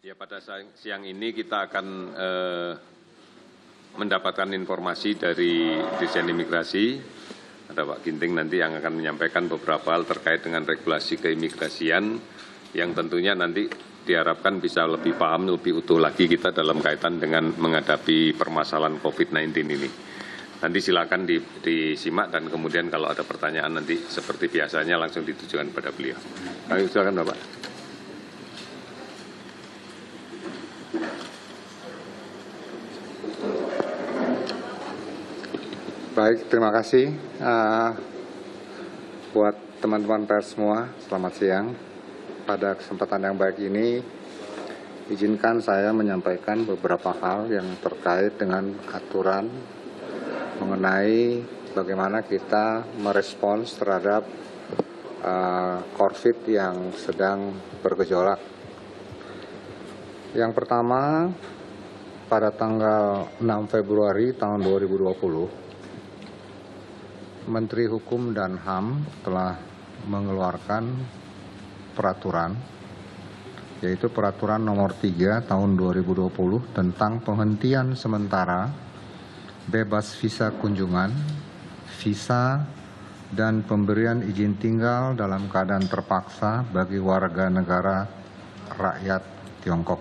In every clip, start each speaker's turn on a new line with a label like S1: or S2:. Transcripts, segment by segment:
S1: Ya, pada siang ini kita akan mendapatkan informasi dari Dirjen Imigrasi. Ada Pak Ginting nanti yang akan menyampaikan beberapa hal terkait dengan regulasi keimigrasian yang tentunya nanti diharapkan bisa lebih paham, lebih utuh lagi kita dalam kaitan dengan menghadapi permasalahan COVID-19 ini. Nanti silakan disimak dan kemudian kalau ada pertanyaan nanti seperti biasanya langsung ditujukan pada beliau. Kami silakan Bapak.
S2: Baik, terima kasih buat teman-teman pers semua. Selamat siang. Pada kesempatan yang baik ini, izinkan saya menyampaikan beberapa hal yang terkait dengan aturan mengenai bagaimana kita merespons terhadap COVID yang sedang bergejolak. Yang pertama, pada tanggal 6 Februari tahun 2020, Menteri Hukum dan HAM telah mengeluarkan peraturan, yaitu Peraturan Nomor 3 Tahun 2020 tentang penghentian sementara bebas visa kunjungan, visa, dan pemberian izin tinggal dalam keadaan terpaksa bagi warga negara rakyat Tiongkok.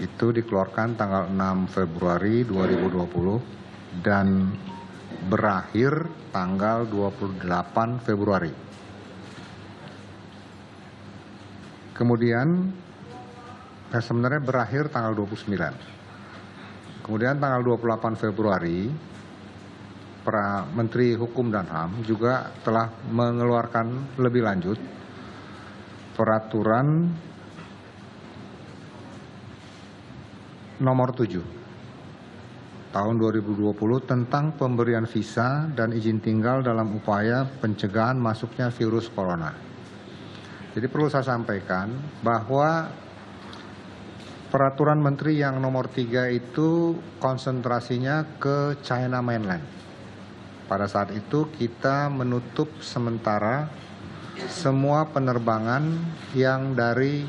S2: Itu dikeluarkan tanggal 6 Februari 2020 dan berakhir tanggal 28 Februari. Kemudian sebenarnya berakhir tanggal 29. Kemudian tanggal 28 Februari, para Menteri Hukum dan HAM juga telah mengeluarkan lebih lanjut Peraturan Nomor 7 Tahun 2020 tentang pemberian visa dan izin tinggal dalam upaya pencegahan masuknya virus corona. Jadi perlu saya sampaikan bahwa peraturan menteri yang nomor 3 itu konsentrasinya ke China Mainland. Pada saat itu kita menutup sementara semua penerbangan yang dari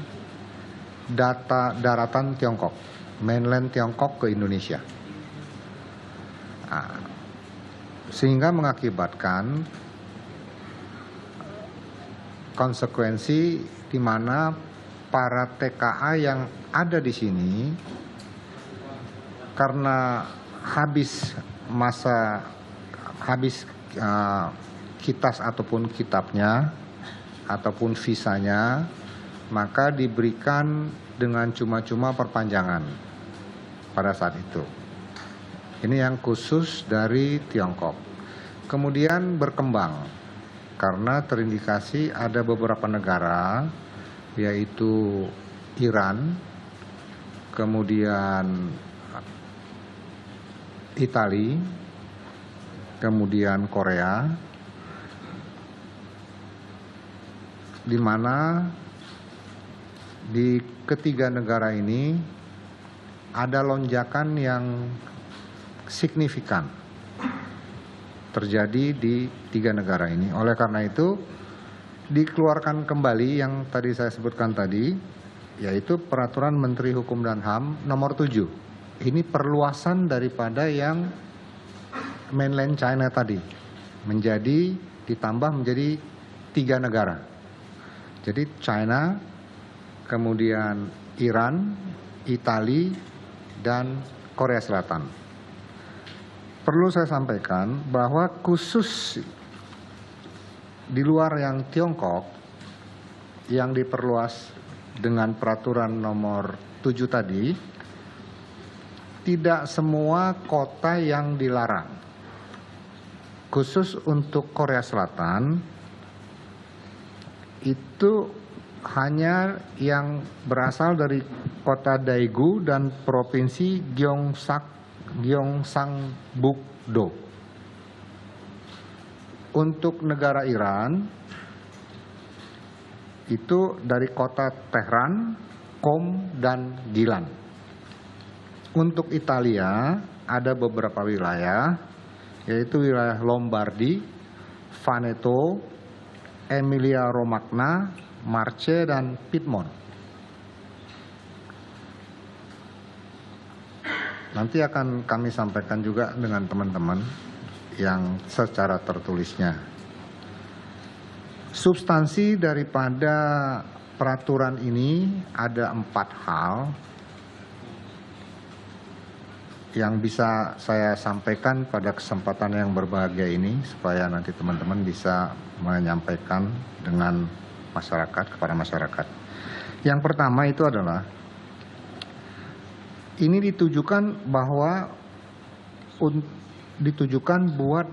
S2: daratan Tiongkok, mainland Tiongkok ke Indonesia. Sehingga mengakibatkan konsekuensi di mana para TKA yang ada di sini karena habis kitas ataupun kitabnya ataupun visanya, maka diberikan dengan cuma-cuma perpanjangan pada saat itu. Ini yang khusus dari Tiongkok. Kemudian berkembang karena terindikasi ada beberapa negara, yaitu Iran, kemudian Italia, kemudian Korea, di mana di ketiga negara ini ada lonjakan yang signifikan terjadi di 3 negara ini. Oleh karena itu dikeluarkan kembali yang tadi saya sebutkan tadi, yaitu Peraturan Menteri Hukum dan HAM Nomor 7. Ini perluasan daripada yang mainland China tadi ditambah menjadi 3 negara. Jadi China, kemudian Iran, Italia, dan Korea Selatan. Perlu saya sampaikan bahwa khusus di luar yang Tiongkok yang diperluas dengan peraturan nomor 7 tadi, tidak semua kota yang dilarang. Khusus untuk Korea Selatan, itu hanya yang berasal dari kota Daegu dan provinsi Gyeongsangbuk-do. Untuk negara Iran, itu dari kota Tehran, Qom, dan Gilan. Untuk Italia, ada beberapa wilayah, yaitu wilayah Lombardi, Veneto, Emilia Romagna, Marche, dan Piedmont. Nanti akan kami sampaikan juga dengan teman-teman yang secara tertulisnya. Substansi daripada peraturan ini ada 4 hal yang bisa saya sampaikan pada kesempatan yang berbahagia ini supaya nanti teman-teman bisa menyampaikan dengan masyarakat, kepada masyarakat. Yang pertama itu adalah ini ditujukan bahwa ditujukan buat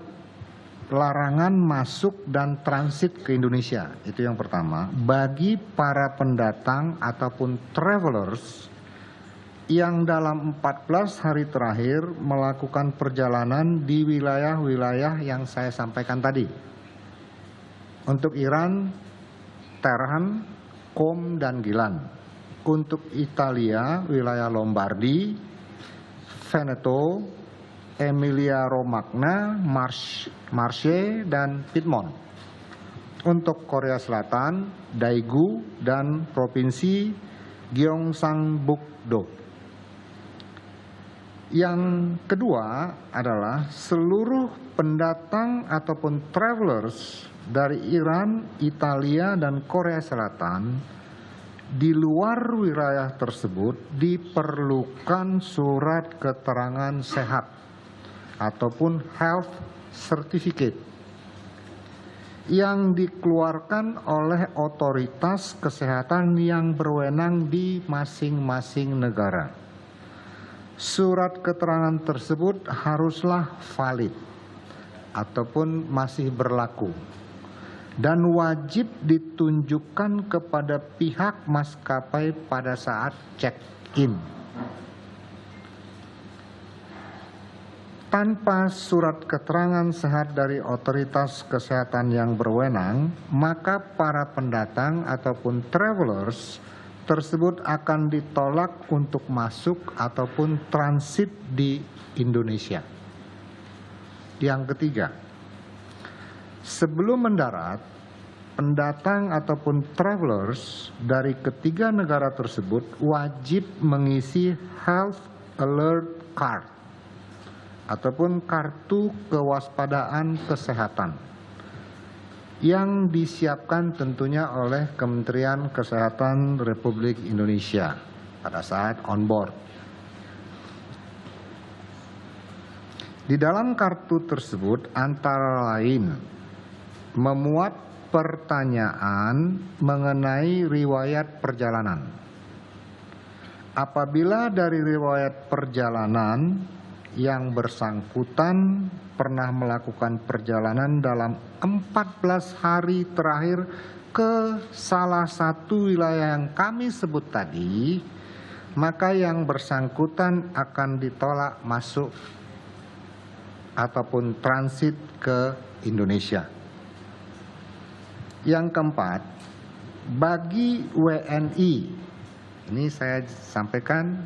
S2: larangan masuk dan transit ke Indonesia. Itu yang pertama. Bagi para pendatang ataupun travelers yang dalam 14 hari terakhir melakukan perjalanan di wilayah-wilayah yang saya sampaikan tadi. Untuk Iran, Tehran, Qom, dan Gilan. Untuk Italia, wilayah Lombardi, Veneto, Emilia-Romagna, Marche, dan Piedmont. Untuk Korea Selatan, Daegu, dan Provinsi Gyeongsang-buk-do. Yang kedua adalah seluruh pendatang ataupun travelers dari Iran, Italia, dan Korea Selatan di luar wilayah tersebut diperlukan surat keterangan sehat ataupun health certificate yang dikeluarkan oleh otoritas kesehatan yang berwenang di masing-masing negara. Surat keterangan tersebut haruslah valid ataupun masih berlaku dan wajib ditunjukkan kepada pihak maskapai pada saat check-in. Tanpa surat keterangan sehat dari otoritas kesehatan yang berwenang, maka para pendatang ataupun travelers tersebut akan ditolak untuk masuk ataupun transit di Indonesia. Yang ketiga, sebelum mendarat, pendatang ataupun travelers dari ketiga negara tersebut wajib mengisi Health Alert Card ataupun kartu kewaspadaan kesehatan yang disiapkan tentunya oleh Kementerian Kesehatan Republik Indonesia pada saat on board. Di dalam kartu tersebut antara lain memuat pertanyaan mengenai riwayat perjalanan. Apabila dari riwayat perjalanan yang bersangkutan pernah melakukan perjalanan dalam 14 hari terakhir ke salah satu wilayah yang kami sebut tadi, maka yang bersangkutan akan ditolak masuk ataupun transit ke Indonesia. Yang keempat, bagi WNI, ini saya sampaikan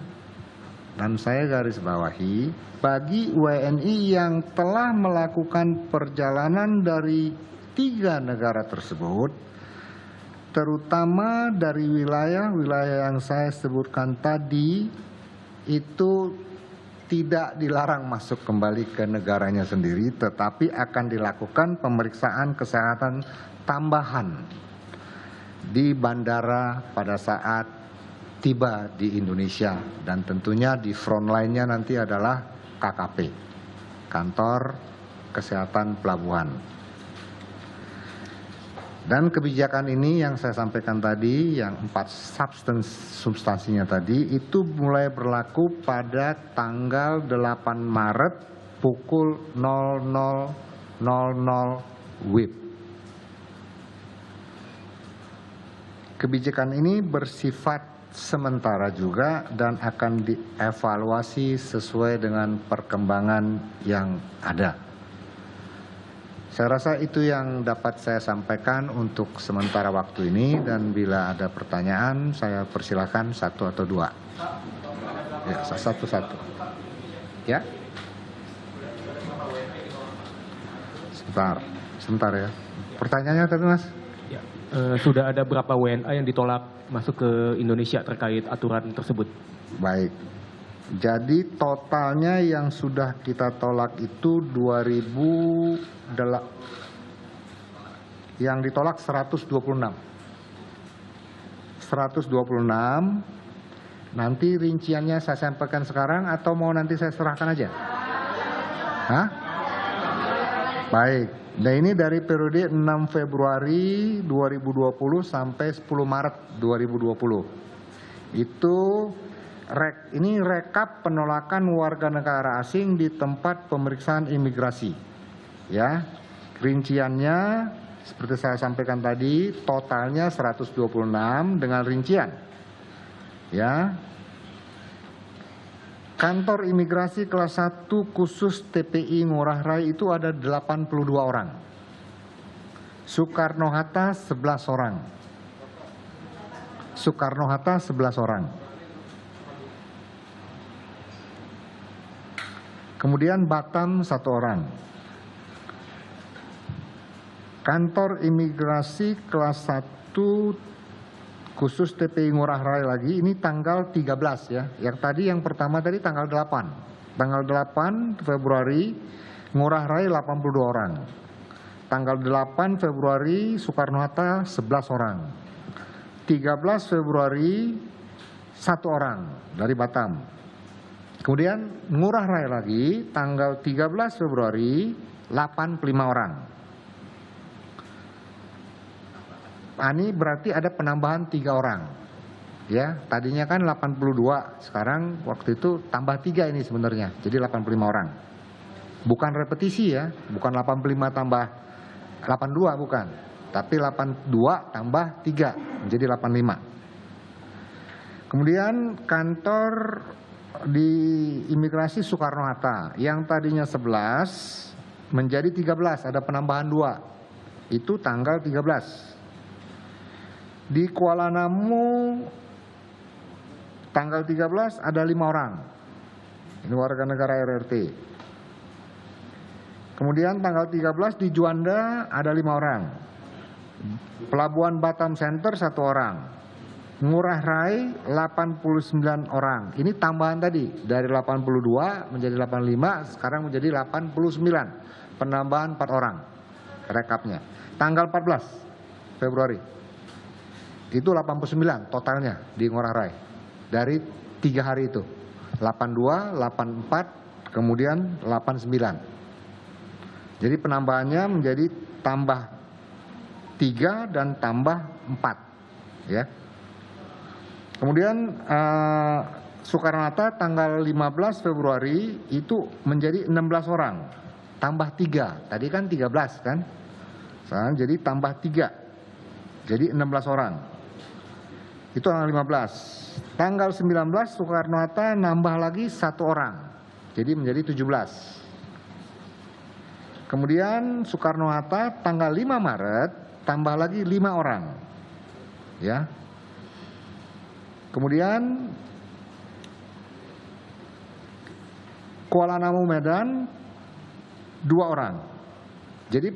S2: dan saya garis bawahi, bagi WNI yang telah melakukan perjalanan dari 3 negara tersebut, terutama dari wilayah-wilayah yang saya sebutkan tadi, itu tidak dilarang masuk kembali ke negaranya sendiri, tetapi akan dilakukan pemeriksaan kesehatan tambahan di bandara pada saat tiba di Indonesia, dan tentunya di front line-nya nanti adalah KKP, Kantor Kesehatan Pelabuhan. Dan kebijakan ini yang saya sampaikan tadi, yang 4 substansinya tadi, itu mulai berlaku pada tanggal 8 Maret pukul 00.00 WIB. Kebijakan ini bersifat sementara juga dan akan dievaluasi sesuai dengan perkembangan yang ada. Saya rasa itu yang dapat saya sampaikan untuk sementara waktu ini, dan bila ada pertanyaan saya persilakan 1 atau 2. Ya, satu-satu. Ya. Sebentar ya. Pertanyaannya tadi Mas?
S3: Ya. sudah ada berapa WNA yang ditolak masuk ke Indonesia terkait aturan tersebut?
S2: Baik. Jadi totalnya yang sudah kita tolak itu 2.000, yang ditolak 126. 126. Nanti rinciannya saya sampaikan sekarang atau mau nanti saya serahkan aja? Hah? Baik. Nah, ini dari periode 6 Februari 2020 sampai 10 Maret 2020. Ini rekap penolakan warga negara asing di tempat pemeriksaan imigrasi. Ya. Rinciannya seperti saya sampaikan tadi, totalnya 126 dengan rincian. Ya. Kantor imigrasi kelas 1 khusus TPI Ngurah Rai itu ada 82 orang. Soekarno-Hatta 11 orang. Soekarno-Hatta 11 orang. Kemudian Batam 1 orang. Kantor imigrasi kelas 1 khusus TPI Ngurah Rai lagi, ini tanggal 13 ya. Yang tadi yang pertama tadi tanggal 8. Tanggal 8 Februari Ngurah Rai 82 orang. Tanggal 8 Februari Soekarno-Hatta 11 orang. 13 Februari 1 orang dari Batam. Kemudian Ngurah Rai lagi tanggal 13 Februari 85 orang. Ini berarti ada penambahan 3 orang. Ya, tadinya kan 82, sekarang waktu itu tambah 3 ini sebenarnya. Jadi 85 orang. Bukan repetisi ya, bukan 85 tambah 82 bukan. Tapi 82 tambah 3 menjadi 85. Kemudian kantor di imigrasi Soekarno-Hatta yang tadinya 11 menjadi 13, ada penambahan 2. Itu tanggal 13. Di Kuala Namu tanggal 13 ada 5 orang. Ini warga negara RRT. Kemudian tanggal 13 di Juanda ada 5 orang. Pelabuhan Batam Center 1 orang. Ngurah Rai 89 orang. Ini tambahan tadi dari 82 menjadi 85, sekarang menjadi 89. Penambahan 4 orang. Rekapnya. Tanggal 14 Februari. Itu 89 totalnya di Ngurah Rai. Dari 3 hari itu. 82, 84, kemudian 89. Jadi penambahannya menjadi tambah 3 dan tambah 4. Ya. Kemudian Soekarno-Hatta tanggal 15 Februari itu menjadi 16 orang. Tambah 3. Tadi kan 13 kan. Sekarang jadi tambah 3. Jadi 16 orang. Itu tanggal 15. Tanggal 19 Soekarno-Hatta nambah lagi 1 orang. Jadi menjadi 17. Kemudian Soekarno-Hatta tanggal 5 Maret tambah lagi 5 orang. Ya. Kemudian Kuala Namu Medan 2 orang. Jadi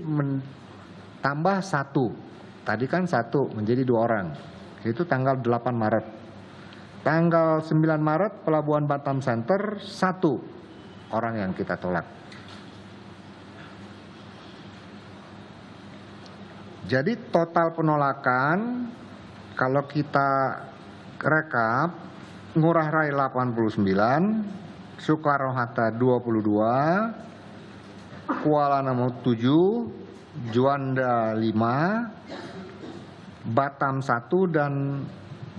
S2: tambah 1. Tadi kan 1 menjadi 2 orang. Itu tanggal 8 Maret. Tanggal 9 Maret Pelabuhan Batam Center 1 orang yang kita tolak. Jadi total penolakan kalau kita rekap, Ngurah Rai 89, Soekarno-Hatta 22, Kuala Namu 7, Juanda 5, Batam 1 dan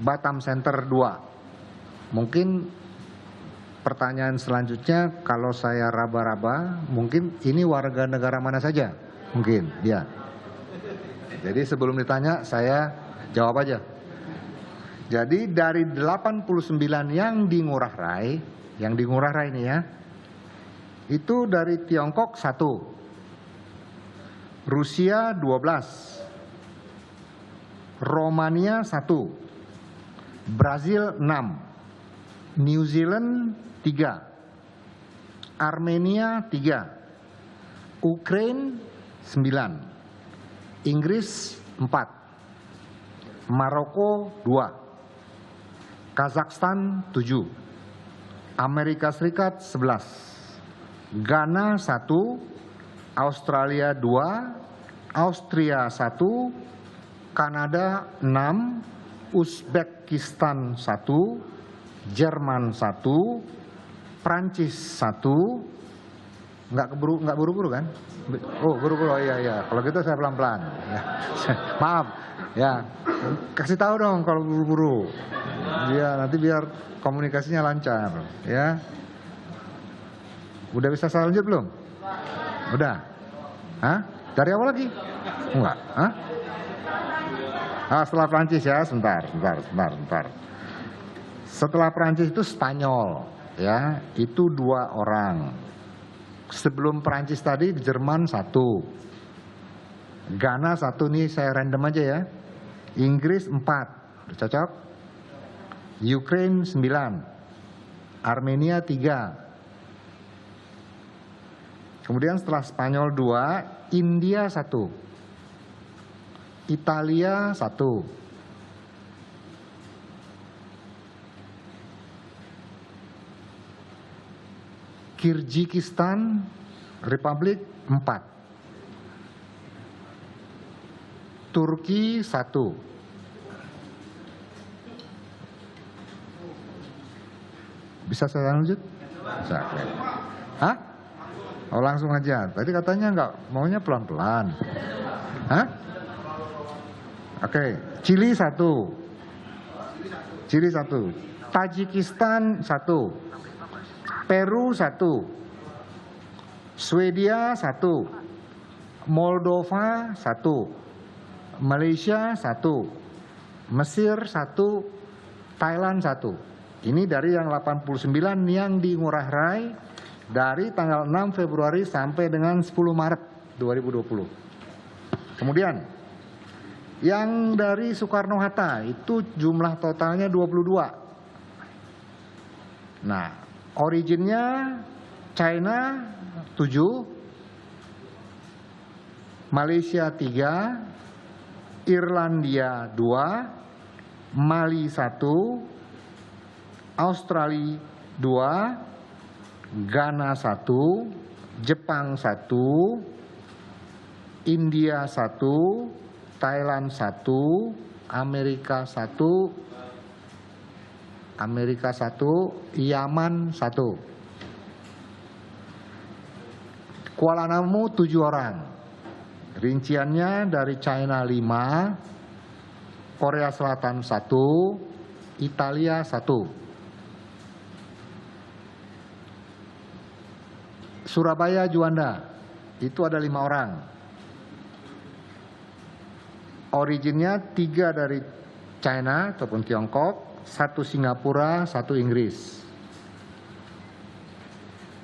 S2: Batam Center 2. Mungkin pertanyaan selanjutnya kalau saya raba-raba, mungkin ini warga negara mana saja? Mungkin, ya. Jadi sebelum ditanya saya jawab aja. Jadi dari 89 yang di Ngurah Rai ini ya, itu dari Tiongkok 1, Rusia 12, Romania 1, Brazil 6, New Zealand 3, Armenia 3, Ukraine 9, Inggris 4, Maroko 2, Kazakhstan 7, Amerika Serikat 11, Ghana 1, Australia 2, Austria 1, Kanada 6, Uzbekistan 1, Jerman 1, Prancis 1, nggak buru-buru kan? Oh buru-buru, oh iya. Kalau gitu saya pelan-pelan. Ya. Maaf, ya kasih tahu dong kalau buru-buru. Ya nanti biar komunikasinya lancar, ya. Udah bisa saya lanjut belum? Udah? Hah? Dari awal lagi? Enggak? Hah? Setelah Prancis ya, sebentar. Setelah Prancis itu Spanyol, ya, itu 2 orang. Sebelum Prancis tadi Jerman 1, Ghana 1 nih saya random aja ya, Inggris 4, cocok? Ukraine 9, Armenia 3. Kemudian setelah Spanyol 2, India 1, Italia 1. Kirgizistan Republik 4, Turki 1, bisa saya lanjut? Bisa. Hah? Oh langsung aja. Tadi katanya enggak, maunya pelan-pelan. Hah? Oke, Chili 1, Tajikistan 1, Peru 1, Swedia 1, Moldova 1, Malaysia 1, Mesir 1, Thailand 1. Ini dari yang 89 yang di Ngurah Rai dari tanggal 6 Februari sampai dengan 10 Maret 2020. Kemudian yang dari Soekarno-Hatta itu jumlah totalnya 22. Nah, originnya China 7, Malaysia 3, Irlandia 2, Mali 1, Australia 2, Ghana 1, Jepang 1, India 1, Thailand 1, Amerika 1, Yaman 1. Kuala Namu 7 orang. Rinciannya dari China 5, Korea Selatan 1, Italia 1. Surabaya Juanda itu ada 5 orang. Originnya 3 dari China ataupun Tiongkok, 1 Singapura, 1 Inggris.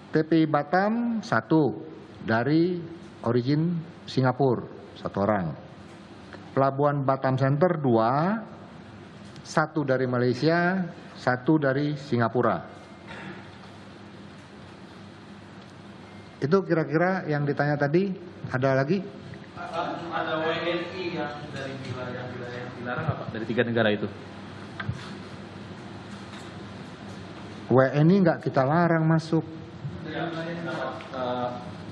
S2: TPI Batam 1 dari origin Singapura, 1 orang. Pelabuhan Batam Center 2, 1 dari Malaysia, 1 dari Singapura. Itu kira-kira yang ditanya tadi. Ada lagi?
S3: Ada WNI yang dari wilayah yang dilarang apa? Dari 3 negara itu?
S2: WNI nggak kita larang masuk.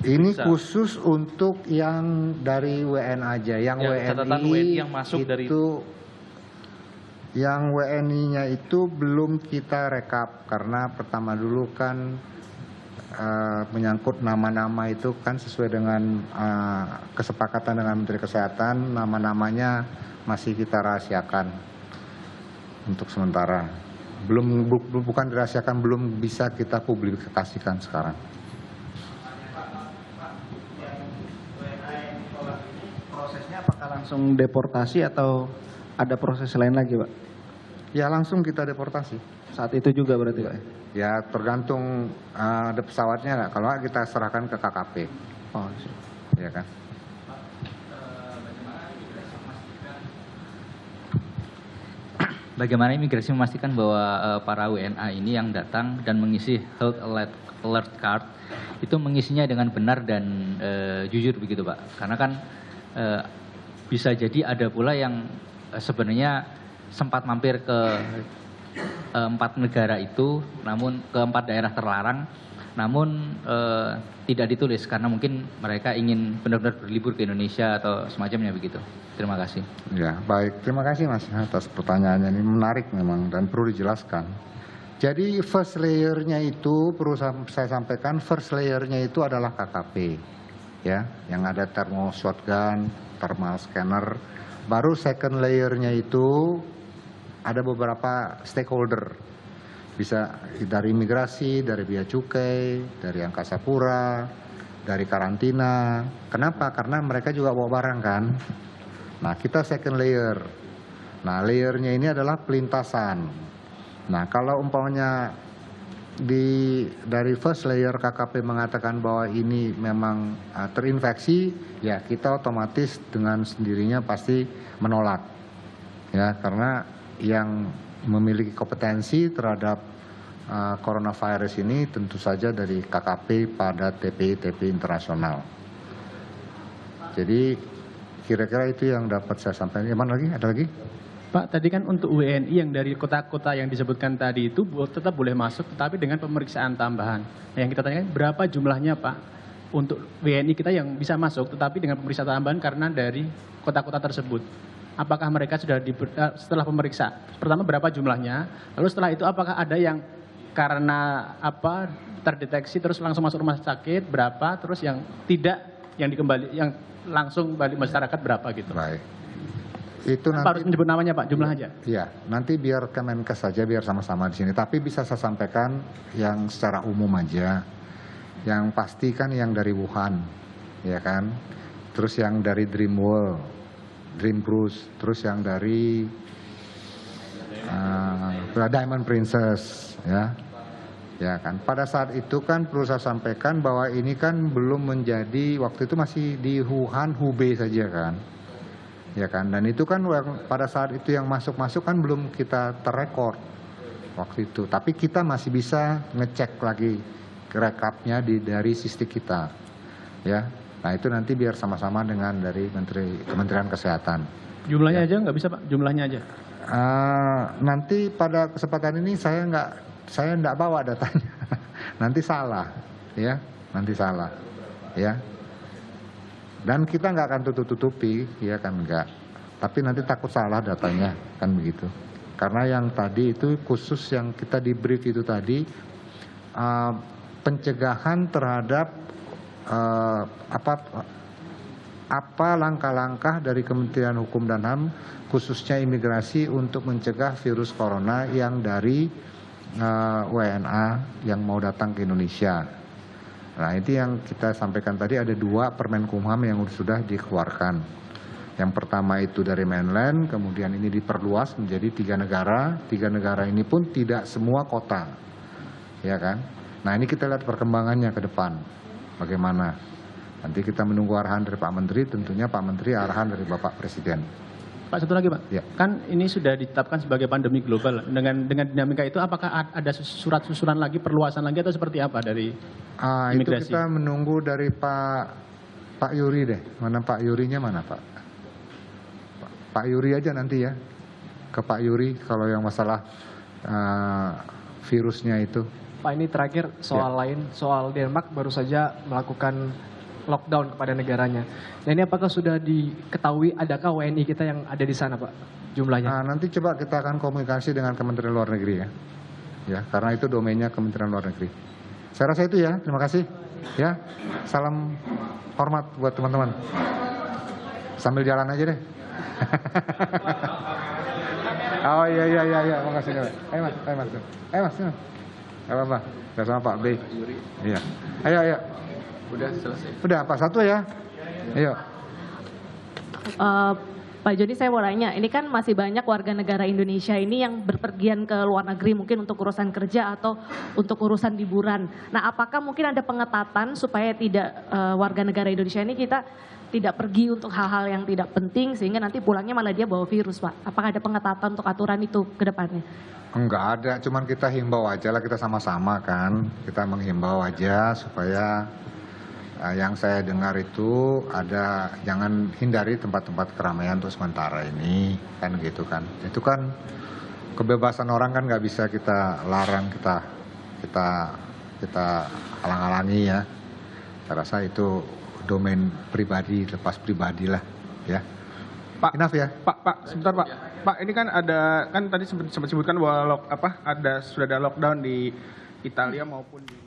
S2: Ini khusus untuk yang dari WN aja. Yang WNI
S3: yang masuk
S2: itu,
S3: dari
S2: yang WNI-nya itu belum kita rekap karena pertama dulu kan menyangkut nama-nama itu kan sesuai dengan kesepakatan dengan Menteri Kesehatan, nama-namanya masih kita rahasiakan untuk sementara. Bukan dirahasiakan, belum bisa kita publikasikan sekarang.
S4: Prosesnya apakah langsung deportasi atau ada proses lain lagi, Pak?
S2: Ya langsung kita deportasi.
S4: Saat itu juga berarti, Pak?
S2: Ya tergantung ada pesawatnya nggak. Kalau nggak kita serahkan ke KKP.
S4: Oh,
S2: ya kan.
S5: Bagaimana imigrasi memastikan bahwa para WNA ini yang datang dan mengisi health alert card itu mengisinya dengan benar dan jujur begitu Pak? Karena kan bisa jadi ada pula yang sebenarnya sempat mampir ke 4 negara itu, namun ke 4 daerah terlarang, namun tidak ditulis karena mungkin mereka ingin benar-benar berlibur ke Indonesia atau semacamnya begitu. Terima kasih.
S2: Ya, baik. Terima kasih Mas atas pertanyaannya, ini menarik memang dan perlu dijelaskan. Jadi first layer-nya itu perlu saya sampaikan, first layer-nya itu adalah KKP, ya, yang ada thermal shotgun, thermal scanner. Baru second layer-nya itu ada beberapa stakeholder, bisa dari imigrasi, dari bea cukai, dari angkasa pura, dari karantina. Kenapa? Karena mereka juga bawa barang kan. Nah, kita second layer. Nah, layernya ini adalah pelintasan. Nah, kalau umpamanya dari first layer KKP mengatakan bahwa ini memang terinfeksi, ya kita otomatis dengan sendirinya pasti menolak. Ya, karena yang memiliki kompetensi terhadap coronavirus ini tentu saja dari KKP pada TPI internasional. Jadi kira-kira itu yang dapat saya sampaikan. Mana lagi? Ada lagi?
S6: Pak, tadi kan untuk WNI yang dari kota-kota yang disebutkan tadi itu tetap boleh masuk, tetapi dengan pemeriksaan tambahan. Nah, yang kita tanyakan berapa jumlahnya Pak untuk WNI kita yang bisa masuk, tetapi dengan pemeriksaan tambahan karena dari kota-kota tersebut. Apakah mereka sudah setelah pemeriksa? Pertama berapa jumlahnya? Lalu setelah itu apakah ada yang karena terdeteksi terus langsung masuk rumah sakit berapa? Terus yang tidak yang langsung balik masyarakat berapa gitu?
S2: Baik. Itu nanti
S6: harus menyebut namanya Pak, jumlah aja.
S2: Iya, nanti biar Kemenkes saja biar sama-sama di sini. Tapi bisa saya sampaikan yang secara umum aja. Yang pasti kan yang dari Wuhan, ya kan? Terus yang dari Dream World, Dream Cruise, terus yang dari Diamond Princess, ya. Ya kan. Pada saat itu kan perlu saya sampaikan bahwa ini kan belum menjadi, waktu itu masih di Wuhan, Hubei saja kan. Ya kan, dan itu kan pada saat itu yang masuk-masuk kan belum kita terrekord waktu itu. Tapi kita masih bisa ngecek lagi rekapnya dari sistem kita. Ya, nah itu nanti biar sama-sama dengan dari Kementerian Kesehatan.
S6: Jumlahnya aja nggak bisa Pak, jumlahnya aja.
S2: Nanti pada kesempatan ini saya nggak bawa datanya. Nanti salah, ya, nanti salah, ya. Dan kita nggak akan tutup-tutupi, ya kan enggak. Tapi nanti takut salah datanya, kan begitu. Karena yang tadi itu khusus yang kita di brief itu tadi, pencegahan terhadap apa langkah-langkah dari Kementerian Hukum dan HAM, khususnya imigrasi untuk mencegah virus corona yang dari WNA yang mau datang ke Indonesia. Nah, itu yang kita sampaikan tadi, ada 2 Permenkumham yang sudah dikeluarkan. Yang pertama itu dari mainland, kemudian ini diperluas menjadi 3 negara. 3 negara ini pun tidak semua kota, ya kan? Nah, ini kita lihat perkembangannya ke depan, bagaimana. Nanti kita menunggu arahan dari Pak Menteri, tentunya Pak Menteri arahan dari Bapak Presiden.
S6: Pak, satu lagi Pak,
S2: Ya.
S6: kan ini sudah ditetapkan sebagai pandemi global. Dengan dinamika itu apakah ada surat susulan lagi, perluasan lagi atau seperti apa dari
S2: Itu
S6: imigrasi?
S2: kita menunggu dari Pak Yuri deh. Mana Pak Yurinya mana Pak? Pak Yuri aja nanti ya. Ke Pak Yuri kalau yang masalah virusnya itu.
S7: Pak, ini terakhir soal lain, soal Denmark baru saja melakukan lockdown kepada negaranya. Nah, ini apakah sudah diketahui adakah WNI kita yang ada di sana Pak jumlahnya?
S2: Nanti coba kita akan komunikasi dengan Kementerian Luar Negeri ya. Ya, karena itu domainnya Kementerian Luar Negeri. Saya rasa itu ya, terima kasih. Ya, salam hormat buat teman-teman. Sambil jalan aja deh. Oh iya, makasih. Ayo mas. Gak apa-apa, gak sama Pak B. Iya. Ayo.
S5: Udah selesai.
S2: Udah, Pak satu ya. Ayo.
S8: Pak Joni, saya mau tanya, ini kan masih banyak warga negara Indonesia ini yang berpergian ke luar negeri mungkin untuk urusan kerja atau untuk urusan liburan. Nah, apakah mungkin ada pengetatan supaya tidak warga negara Indonesia ini kita tidak pergi untuk hal-hal yang tidak penting sehingga nanti pulangnya malah dia bawa virus, Pak? Apakah ada pengetatan untuk aturan itu ke depannya?
S2: Enggak ada, cuman kita himbau aja lah, kita sama-sama kan. Kita menghimbau aja supaya Yang saya dengar itu ada jangan hindari tempat-tempat keramaian untuk sementara ini, kan gitu kan. Itu kan kebebasan orang kan nggak bisa kita larang, kita halang-halangi ya. Saya rasa itu domain pribadi, lepas pribadi lah ya.
S9: Pak,
S2: Enough ya.
S9: Pak, sebentar Pak. Pak, ini kan ada kan tadi sempat sebutkan bahwa sudah ada lockdown di Italia maupun di.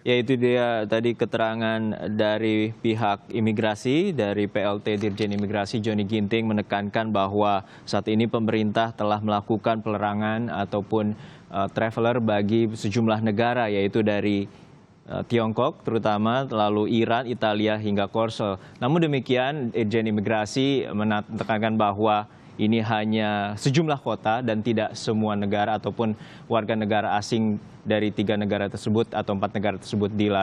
S10: Ya, itu dia tadi keterangan dari pihak imigrasi, dari PLT Dirjen Imigrasi Johnny Ginting menekankan bahwa saat ini pemerintah telah melakukan pelarangan ataupun traveler bagi sejumlah negara, yaitu dari Tiongkok terutama, lalu Iran, Italia hingga Korsel. Namun demikian, Dirjen Imigrasi menekankan bahwa ini hanya sejumlah kota dan tidak semua negara ataupun warga negara asing dari 3 negara tersebut atau 4 negara tersebut dilarang.